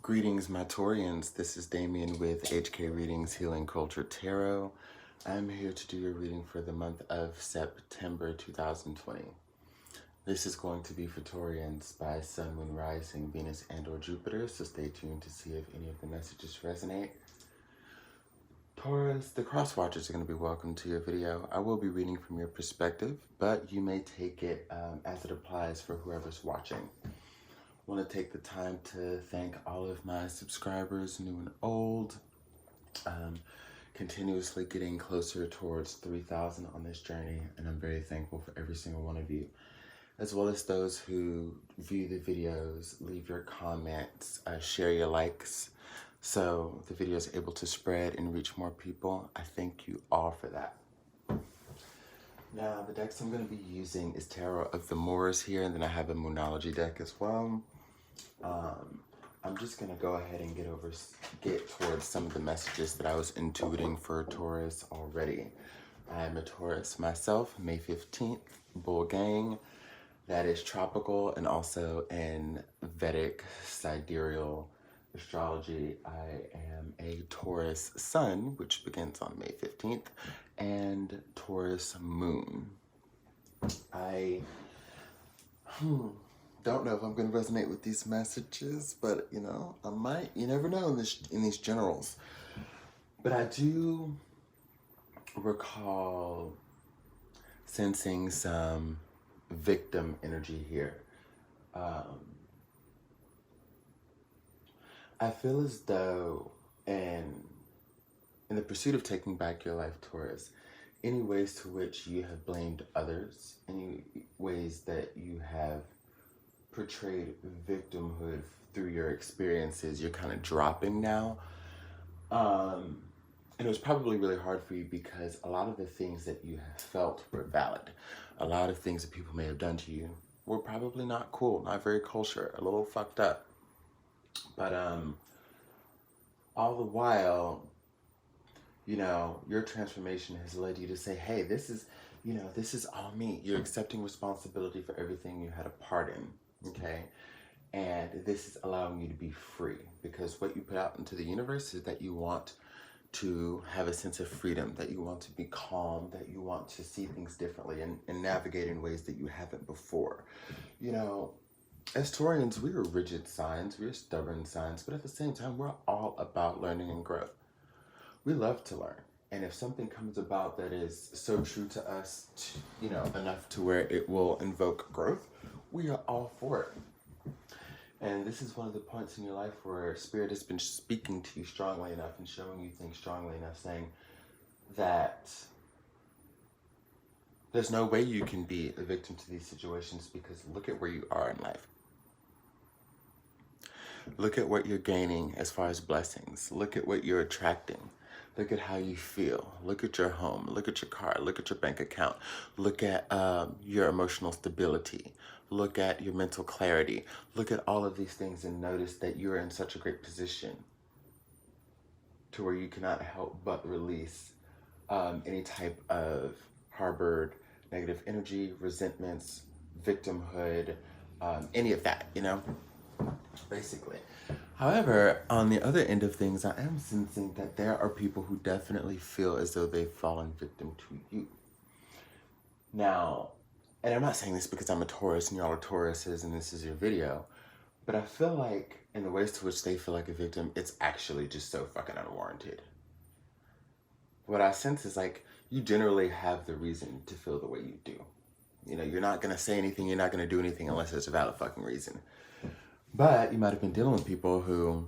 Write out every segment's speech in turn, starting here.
Greetings, my Taurians. This is Damien with HK Readings Healing Culture Tarot. I'm here to do your reading for the month of September 2020. This is going to be for Taurians by Sun, Moon, Rising, Venus, and or Jupiter, so stay tuned to see if any of the messages resonate. Taurus, the cross watchers are going to be welcome to your video. I will be reading from your perspective, but you may take it as it applies for whoever's watching. I want to take the time to thank all of my subscribers, new and old, continuously getting closer towards 3,000 on this journey, and I'm very thankful for every single one of you, as well as those who view the videos, leave your comments, share your likes, so the video is able to spread and reach more people. I thank you all for that. Now, the decks I'm going to be using is Tarot of the Moors here, and then I have a Moonology deck as well. I'm just going to go ahead and get towards some of the messages that I was intuiting for Taurus already. I am a Taurus myself, May 15th, Bull Gang. That is tropical and also in Vedic sidereal astrology. I am a Taurus Sun, which begins on May 15th, and Taurus Moon. I don't know if I'm going to resonate with these messages, but you know, I might. You never know in these generals. But I do recall sensing some victim energy here. I feel as though in the pursuit of taking back your life, Taurus, any ways to which you have blamed others, any ways that you have portrayed victimhood through your experiences, you're kind of dropping now. And it was probably really hard for you because a lot of the things that you have felt were valid. A lot of things that people may have done to you were probably not cool, not very kosher, a little fucked up. But all the while, you know, your transformation has led you to say, hey, this is all me. You're accepting responsibility for everything you had a part in, okay? And this is allowing you to be free, because what you put out into the universe is that you want to have a sense of freedom, that you want to be calm, that you want to see things differently and navigate in ways that you haven't before. You know, as Taurians, we are rigid signs, we're stubborn signs, but at the same time, we're all about learning and growth. We love to learn. And if something comes about that is so true to us, you know, enough to where it will invoke growth, we are all for it. And this is one of the points in your life where Spirit has been speaking to you strongly enough and showing you things strongly enough, saying that there's no way you can be a victim to these situations, because look at where you are in life. Look at what you're gaining as far as blessings. Look at what you're attracting. Look at how you feel. Look at your home. Look at your car. Look at your bank account. Look at your emotional stability. Look at your mental clarity. Look at all of these things and notice that you're in such a great position to where you cannot help but release any type of harbored negative energy, resentments, victimhood, any of that, you know, basically. However, on the other end of things, I am sensing that there are people who definitely feel as though they've fallen victim to you. Now, and I'm not saying this because I'm a Taurus and y'all are Tauruses and this is your video, but I feel like in the ways to which they feel like a victim, it's actually just so fucking unwarranted. What I sense is like, you generally have the reason to feel the way you do. You know, you're not going to say anything, you're not going to do anything unless there's a valid fucking reason. But you might have been dealing with people who,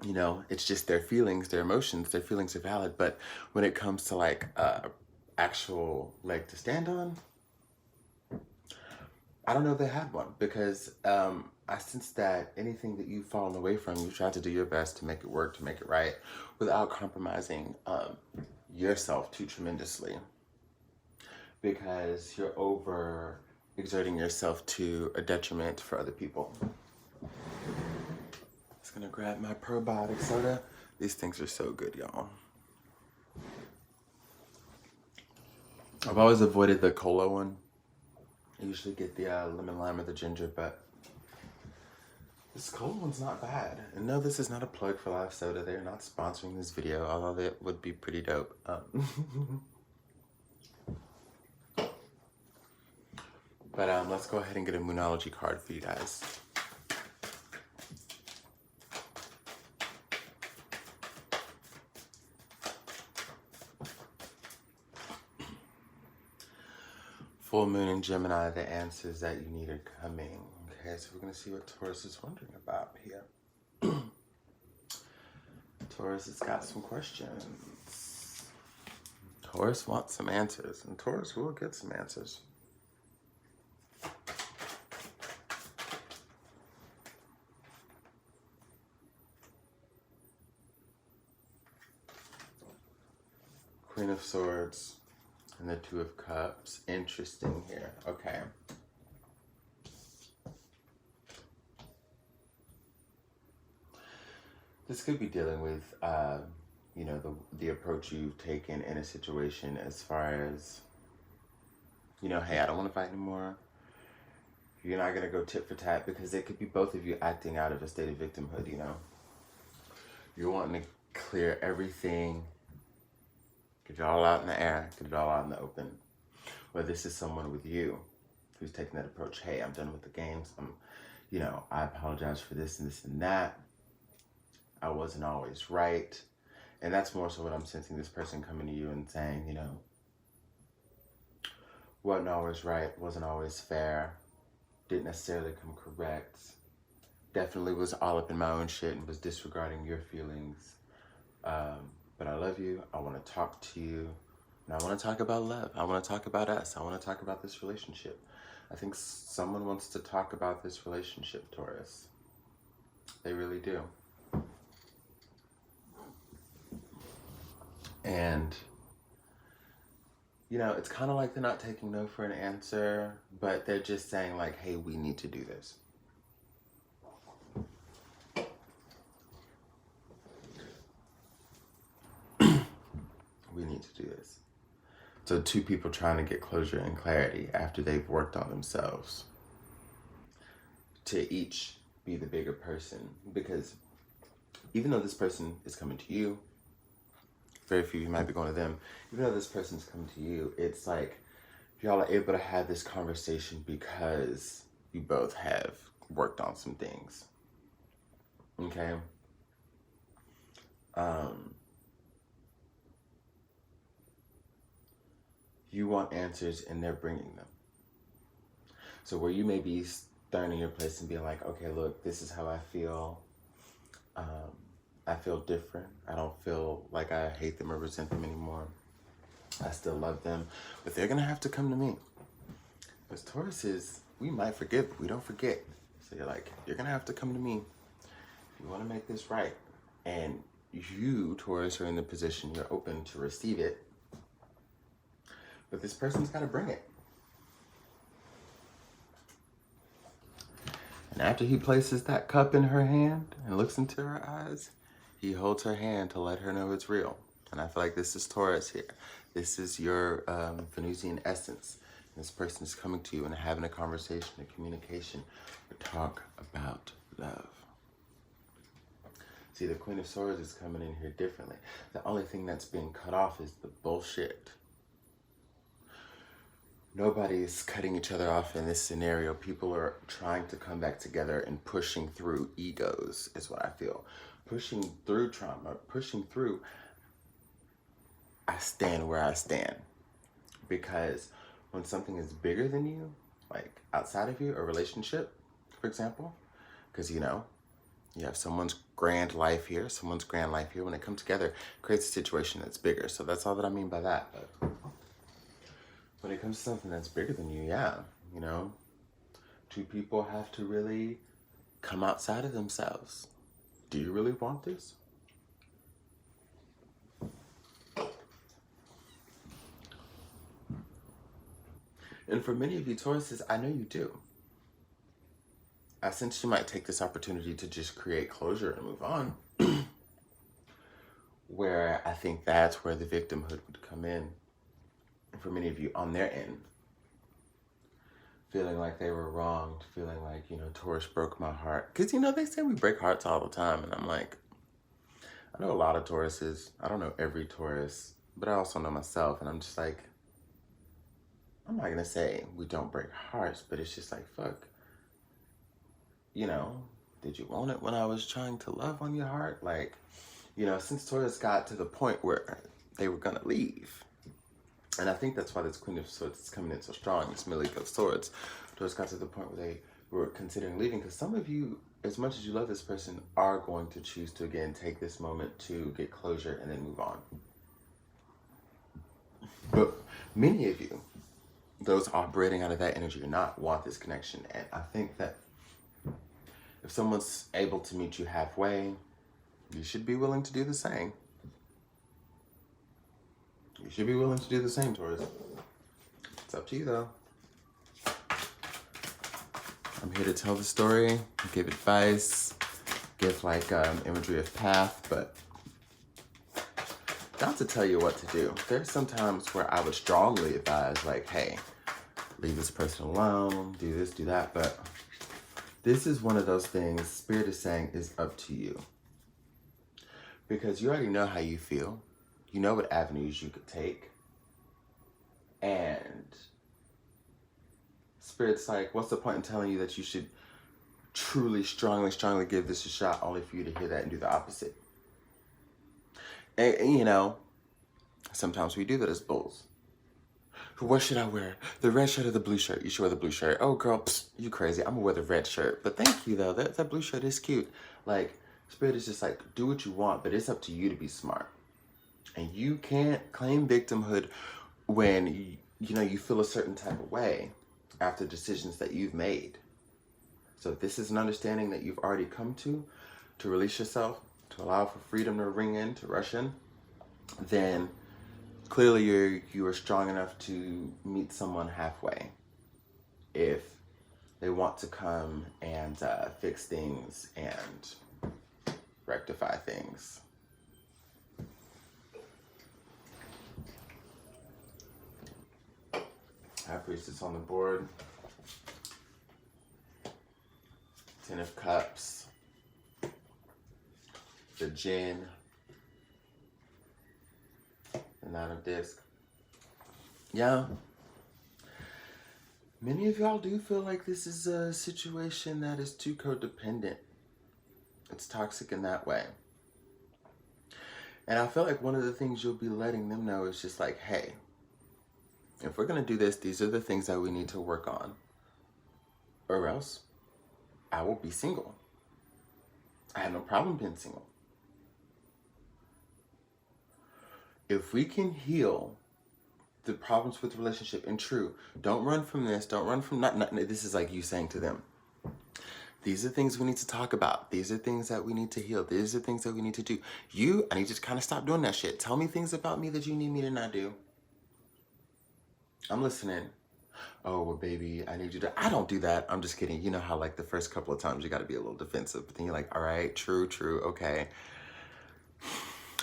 you know, it's just their feelings, their emotions, their feelings are valid. But when it comes to like actual leg to stand on, I don't know if they had one, because I sense that anything that you've fallen away from, you try to do your best to make it work, to make it right, without compromising yourself too tremendously, because you're over exerting yourself to a detriment for other people. Just gonna grab my probiotic soda. These things are so good, y'all. I've always avoided the cola one. I usually get the lemon lime or the ginger, but This cold one's not bad. And no, this is not a plug for Live Soda. They're not sponsoring this video, although that would be pretty dope. But let's go ahead and get a Moonology card for you guys. Full moon in Gemini, the answers that you need are coming. Okay, so we're going to see what Taurus is wondering about here. Taurus has got some questions. Taurus wants some answers, and Taurus will get some answers. Queen of Swords and the Two of Cups. Interesting here. Okay. This could be dealing with, you know, the approach you've taken in a situation as far as, you know, hey, I don't want to fight anymore. You're not going to go tit for tat, because it could be both of you acting out of a state of victimhood, you know. You're wanting to clear everything, get it all out in the air, get it all out in the open. Or this is someone with you who's taking that approach. Hey, I'm done with the games. You know, I apologize for this and this and that. I wasn't always right. And that's more so what I'm sensing, this person coming to you and saying, you know, wasn't always right, wasn't always fair, didn't necessarily come correct, definitely was all up in my own shit and was disregarding your feelings. But I love you, I want to talk to you, and I want to talk about love. I want to talk about us. I want to talk about this relationship. I think someone wants to talk about this relationship, Taurus. They really do. And, you know, it's kind of like they're not taking no for an answer, but they're just saying like, hey, we need to do this. We need to do this. So two people trying to get closure and clarity after they've worked on themselves to each be the bigger person. Because even though this person is coming to you, very few of you might be going to them. Even though this person's coming to you, it's like y'all are able to have this conversation because you both have worked on some things. Okay? You want answers and they're bringing them. So where you may be stern in your place and being like, okay, look, this is how I feel. I feel different. I don't feel like I hate them or resent them anymore. I still love them, but they're gonna have to come to me. Because Taurus is, we might forgive, but we don't forget. So you're like, you're gonna have to come to me if you wanna make this right. And you, Taurus, are in the position you're open to receive it, but this person's gotta bring it. And after he places that cup in her hand and looks into her eyes, he holds her hand to let her know it's real. And I feel like this is Taurus here. This is your Venusian essence. And this person is coming to you and having a conversation, a communication, or talk about love. See, the Queen of Swords is coming in here differently. The only thing that's being cut off is the bullshit. Nobody's cutting each other off in this scenario. People are trying to come back together and pushing through egos is what I feel. Pushing through trauma, pushing through, I stand where I stand. Because when something is bigger than you, like outside of you, a relationship, for example, because you know, you have someone's grand life here, someone's grand life here. When they come together, it creates a situation that's bigger. So that's all that I mean by that. But when it comes to something that's bigger than you, yeah, you know, two people have to really come outside of themselves. Do you really want this? And for many of you Tauruses, I know you do. I sense you might take this opportunity to just create closure and move on. Where I think that's where the victimhood would come in. For many of you on their end, feeling like they were wronged, feeling like, you know, Taurus broke my heart. Because, you know, they say we break hearts all the time. And I'm like, I know a lot of Tauruses. I don't know every Taurus, but I also know myself. And I'm just like, I'm not going to say we don't break hearts, but it's just like, fuck. You know, did you want it when I was trying to love on your heart? Like, you know, since Taurus got to the point where they were going to leave. And I think that's why this Queen of Swords is coming in so strong, this Malik of Swords. Taurus got to the point where they were considering leaving. Because some of you, as much as you love this person, are going to choose to, again, take this moment to get closure and then move on. But many of you, those operating out of that energy, do not want this connection. And I think that if someone's able to meet you halfway, you should be willing to do the same. You should be willing to do the same, Taurus. It's up to you, though. I'm here to tell the story, give advice, give like imagery of path, but not to tell you what to do. There's some times where I would strongly advise, like, hey, leave this person alone, do this, do that. But this is one of those things Spirit is saying is up to you. Because you already know how you feel. You know what avenues you could take. And Spirit's like, what's the point in telling you that you should truly, strongly give this a shot, only for you to hear that and do the opposite? And you know, sometimes we do that as bulls. What should I wear? The red shirt or the blue shirt? You should wear the blue shirt. Oh, girl, psst, you crazy. I'm gonna wear the red shirt. But thank you, though. That blue shirt is cute. Like, Spirit is just like, do what you want, but it's up to you to be smart. And you can't claim victimhood when, you know, you feel a certain type of way after decisions that you've made. So if this is an understanding that you've already come to release yourself, to allow for freedom to ring in, to rush in, then clearly you are strong enough to meet someone halfway. If they want to come and fix things and rectify things. High Priestess on the board. 10 of Cups. The Djinn. The 9 of Discs. Yeah. Many of y'all do feel like this is a situation that is too codependent. It's toxic in that way. And I feel like one of the things you'll be letting them know is just like, hey, if we're going to do this, these are the things that we need to work on. Or else I will be single. I have no problem being single. If we can heal the problems with the relationship, and true, don't run from this, don't run from this is like you saying to them, these are things we need to talk about. These are things that we need to heal. These are things that we need to do. I need you to kind of stop doing that shit. Tell me things about me that you need me to not do. I'm listening. Oh, well, baby, I need you to... I don't do that. I'm just kidding. You know how, like, the first couple of times you got to be a little defensive. But then you're like, all right, true, okay.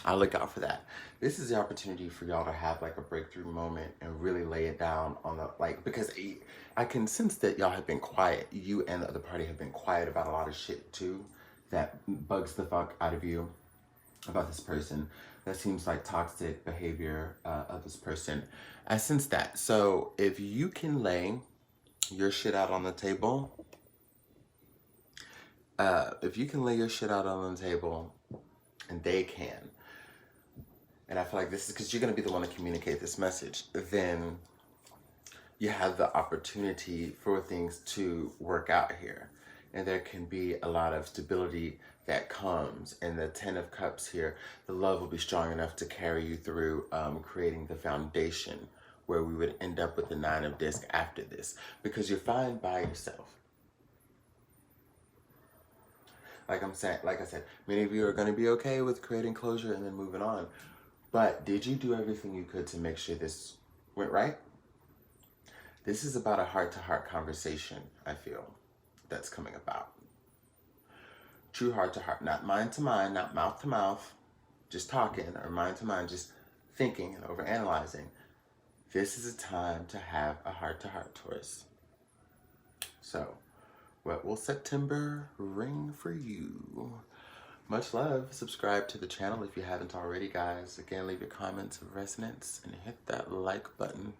I'll look out for that. This is the opportunity for y'all to have, like, a breakthrough moment and really lay it down on the... Like, because I can sense that y'all have been quiet. You and the other party have been quiet about a lot of shit, too. That bugs the fuck out of you about this person. That seems like toxic behavior of this person. I sense that. So if you can lay your shit out on the table, and they can, and I feel like this is because you're going to be the one to communicate this message, then you have the opportunity for things to work out here. And there can be a lot of stability that comes. And the 10 of Cups here, the love will be strong enough to carry you through creating the foundation where we would end up with the 9 of Discs after this. Because you're fine by yourself. Like I said, many of you are going to be okay with creating closure and then moving on. But did you do everything you could to make sure this went right? This is about a heart-to-heart conversation, I feel, that's coming about. True heart-to-heart, not mind-to-mind, not mouth-to-mouth, just talking, or mind-to-mind, just thinking and overanalyzing. This is a time to have a heart-to-heart, Taurus. So, what will September ring for you? Much love. Subscribe to the channel if you haven't already, guys. Again, leave your comments of resonance and hit that like button.